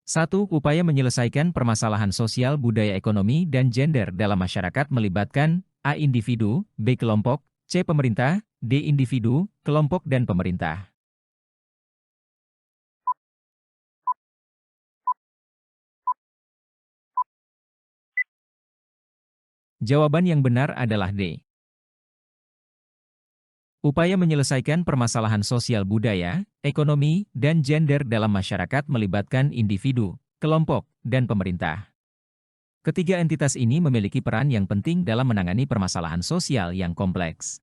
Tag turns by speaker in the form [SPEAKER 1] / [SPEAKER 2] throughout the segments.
[SPEAKER 1] 1. Upaya menyelesaikan permasalahan sosial budaya ekonomi dan gender dalam masyarakat melibatkan A. Individu, B. Kelompok, C. Pemerintah, D. Individu, kelompok dan pemerintah. Jawaban yang benar adalah D. Upaya menyelesaikan permasalahan sosial budaya, ekonomi, dan gender dalam masyarakat melibatkan individu, kelompok, dan pemerintah. Ketiga entitas ini memiliki peran yang penting dalam menangani permasalahan sosial yang kompleks.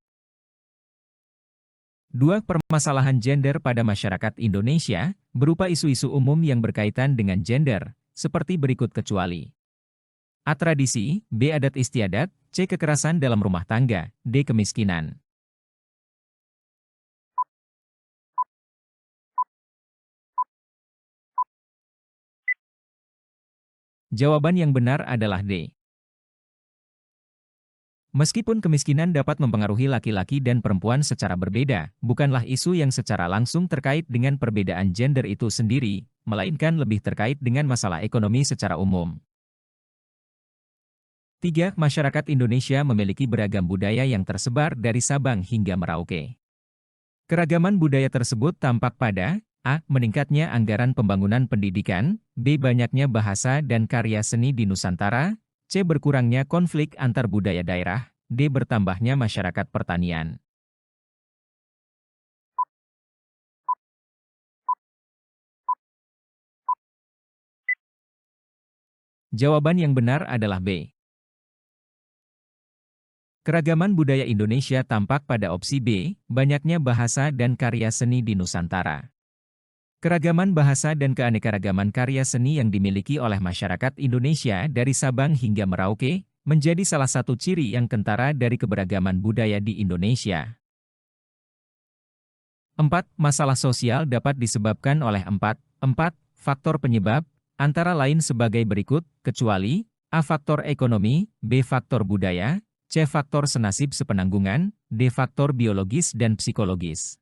[SPEAKER 1] 2. Permasalahan gender pada masyarakat Indonesia berupa isu-isu umum yang berkaitan dengan gender, seperti berikut kecuali A. Tradisi, B. Adat istiadat, C. Kekerasan dalam rumah tangga, D. Kemiskinan. Jawaban yang benar adalah D. Meskipun kemiskinan dapat mempengaruhi laki-laki dan perempuan secara berbeda, bukanlah isu yang secara langsung terkait dengan perbedaan gender itu sendiri, melainkan lebih terkait dengan masalah ekonomi secara umum. 3. Masyarakat Indonesia memiliki beragam budaya yang tersebar dari Sabang hingga Merauke. Keragaman budaya tersebut tampak pada A. Meningkatnya anggaran pembangunan pendidikan, B. Banyaknya bahasa dan karya seni di Nusantara, C. Berkurangnya konflik antar budaya daerah, D. Bertambahnya masyarakat pertanian. Jawaban yang benar adalah B. Keragaman budaya Indonesia tampak pada opsi B. Banyaknya bahasa dan karya seni di Nusantara. Keragaman bahasa dan keanekaragaman karya seni yang dimiliki oleh masyarakat Indonesia dari Sabang hingga Merauke, menjadi salah satu ciri yang kentara dari keberagaman budaya di Indonesia. 4. Masalah sosial dapat disebabkan oleh 4 faktor penyebab, antara lain sebagai berikut, kecuali A. Faktor ekonomi, B. Faktor budaya, C. Faktor senasib sepenanggungan, D. Faktor biologis dan psikologis.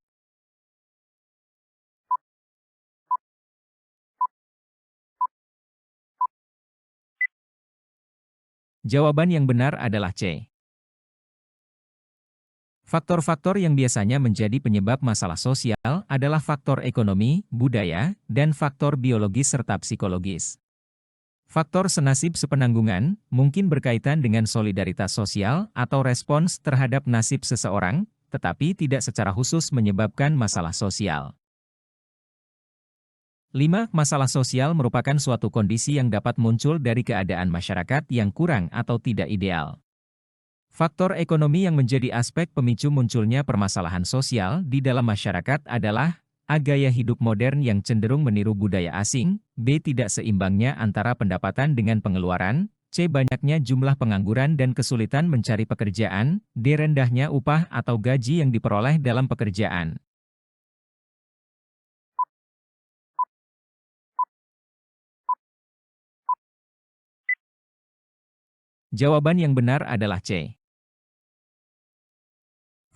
[SPEAKER 1] Jawaban yang benar adalah C. Faktor-faktor yang biasanya menjadi penyebab masalah sosial adalah faktor ekonomi, budaya, dan faktor biologis serta psikologis. Faktor senasib sepenanggungan mungkin berkaitan dengan solidaritas sosial atau respons terhadap nasib seseorang, tetapi tidak secara khusus menyebabkan masalah sosial. 5. Masalah sosial merupakan suatu kondisi yang dapat muncul dari keadaan masyarakat yang kurang atau tidak ideal. Faktor ekonomi yang menjadi aspek pemicu munculnya permasalahan sosial di dalam masyarakat adalah A. Gaya hidup modern yang cenderung meniru budaya asing, B. Tidak seimbangnya antara pendapatan dengan pengeluaran, C. Banyaknya jumlah pengangguran dan kesulitan mencari pekerjaan, D. Rendahnya upah atau gaji yang diperoleh dalam pekerjaan. Jawaban yang benar adalah C.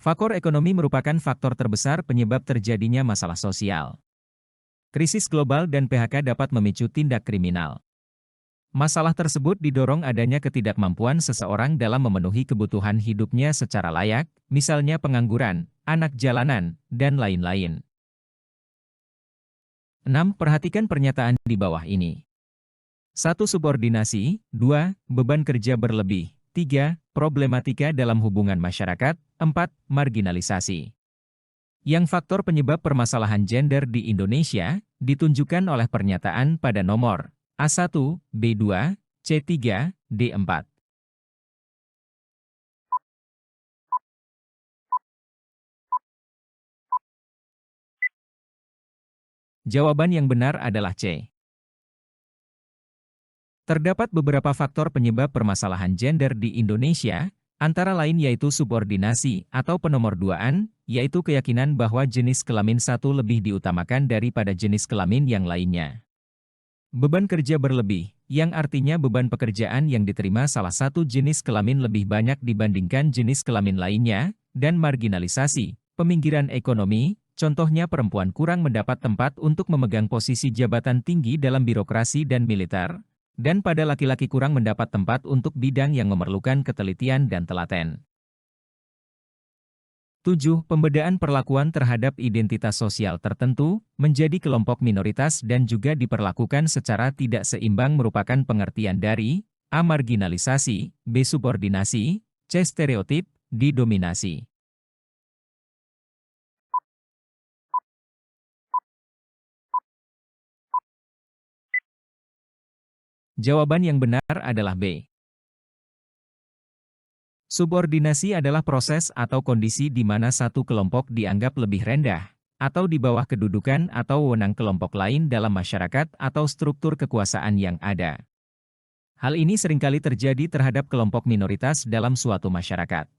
[SPEAKER 1] Faktor ekonomi merupakan faktor terbesar penyebab terjadinya masalah sosial. Krisis global dan PHK dapat memicu tindak kriminal. Masalah tersebut didorong adanya ketidakmampuan seseorang dalam memenuhi kebutuhan hidupnya secara layak, misalnya pengangguran, anak jalanan, dan lain-lain. 6. Perhatikan pernyataan di bawah ini. 1. Subordinasi, 2. Beban kerja berlebih, 3. Problematika dalam hubungan masyarakat, 4. Marginalisasi. Yang faktor penyebab permasalahan gender di Indonesia ditunjukkan oleh pernyataan pada nomor A1, B2, C3, D4. Jawaban yang benar adalah C. Terdapat beberapa faktor penyebab permasalahan gender di Indonesia, antara lain yaitu subordinasi atau penomorduaan, yaitu keyakinan bahwa jenis kelamin satu lebih diutamakan daripada jenis kelamin yang lainnya. Beban kerja berlebih, yang artinya beban pekerjaan yang diterima salah satu jenis kelamin lebih banyak dibandingkan jenis kelamin lainnya, dan marginalisasi, peminggiran ekonomi, Contohnya perempuan kurang mendapat tempat untuk memegang posisi jabatan tinggi dalam birokrasi dan militer, dan pada laki-laki kurang mendapat tempat untuk bidang yang memerlukan ketelitian dan telaten. 7. Pembedaan perlakuan terhadap identitas sosial tertentu, menjadi kelompok minoritas dan juga diperlakukan secara tidak seimbang merupakan pengertian dari A. Marginalisasi, B. Subordinasi, C. Stereotip, D. Dominasi. Jawaban yang benar adalah B. Subordinasi adalah proses atau kondisi di mana satu kelompok dianggap lebih rendah, atau di bawah kedudukan atau wewenang kelompok lain dalam masyarakat atau struktur kekuasaan yang ada. Hal ini seringkali terjadi terhadap kelompok minoritas dalam suatu masyarakat.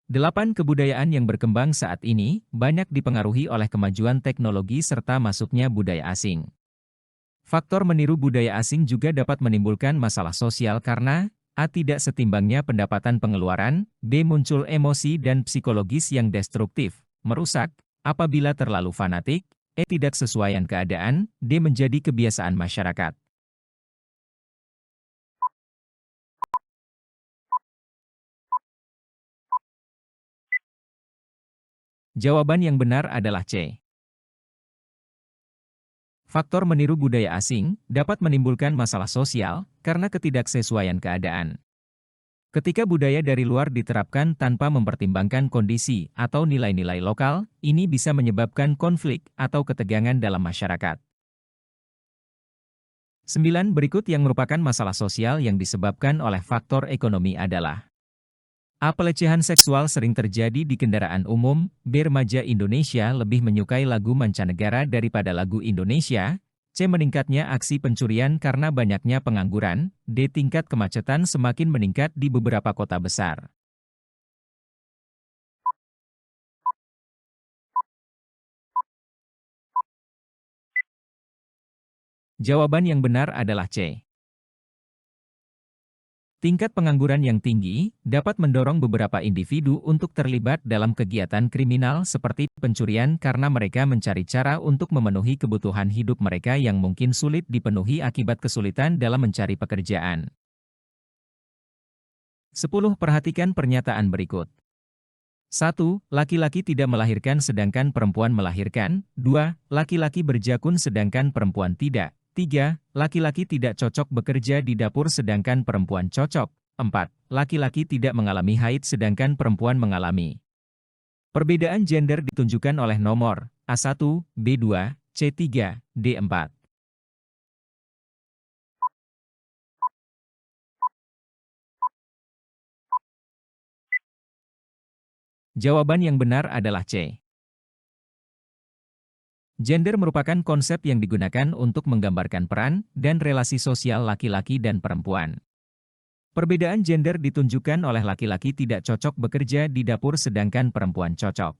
[SPEAKER 1] 8. Kebudayaan yang berkembang saat ini banyak dipengaruhi oleh kemajuan teknologi serta masuknya budaya asing. Faktor meniru budaya asing juga dapat menimbulkan masalah sosial karena A. Tidak setimbangnya pendapatan pengeluaran, B. Muncul emosi dan psikologis yang destruktif, merusak, apabila terlalu fanatik, E. Tidak sesuaian keadaan, D. Menjadi kebiasaan masyarakat. Jawaban yang benar adalah C. Faktor meniru budaya asing dapat menimbulkan masalah sosial karena ketidaksesuaian keadaan. Ketika budaya dari luar diterapkan tanpa mempertimbangkan kondisi atau nilai-nilai lokal, ini bisa menyebabkan konflik atau ketegangan dalam masyarakat. 9. Berikut yang merupakan masalah sosial yang disebabkan oleh faktor ekonomi adalah A. Pelecehan seksual sering terjadi di kendaraan umum, B. Remaja Indonesia lebih menyukai lagu mancanegara daripada lagu Indonesia, C. Meningkatnya aksi pencurian karena banyaknya pengangguran, D. Tingkat kemacetan semakin meningkat di beberapa kota besar. Jawaban yang benar adalah C. Tingkat pengangguran yang tinggi dapat mendorong beberapa individu untuk terlibat dalam kegiatan kriminal seperti pencurian karena mereka mencari cara untuk memenuhi kebutuhan hidup mereka yang mungkin sulit dipenuhi akibat kesulitan dalam mencari pekerjaan. 10. Perhatikan pernyataan berikut. 1. Laki-laki tidak melahirkan sedangkan perempuan melahirkan. 2. Laki-laki berjakun sedangkan perempuan tidak. 3. Laki-laki tidak cocok bekerja di dapur sedangkan perempuan cocok. 4. Laki-laki tidak mengalami haid sedangkan perempuan mengalami. Perbedaan gender ditunjukkan oleh nomor A1, B2, C3, D4. Jawaban yang benar adalah C. Gender merupakan konsep yang digunakan untuk menggambarkan peran dan relasi sosial laki-laki dan perempuan. Perbedaan gender ditunjukkan oleh laki-laki tidak cocok bekerja di dapur sedangkan perempuan cocok.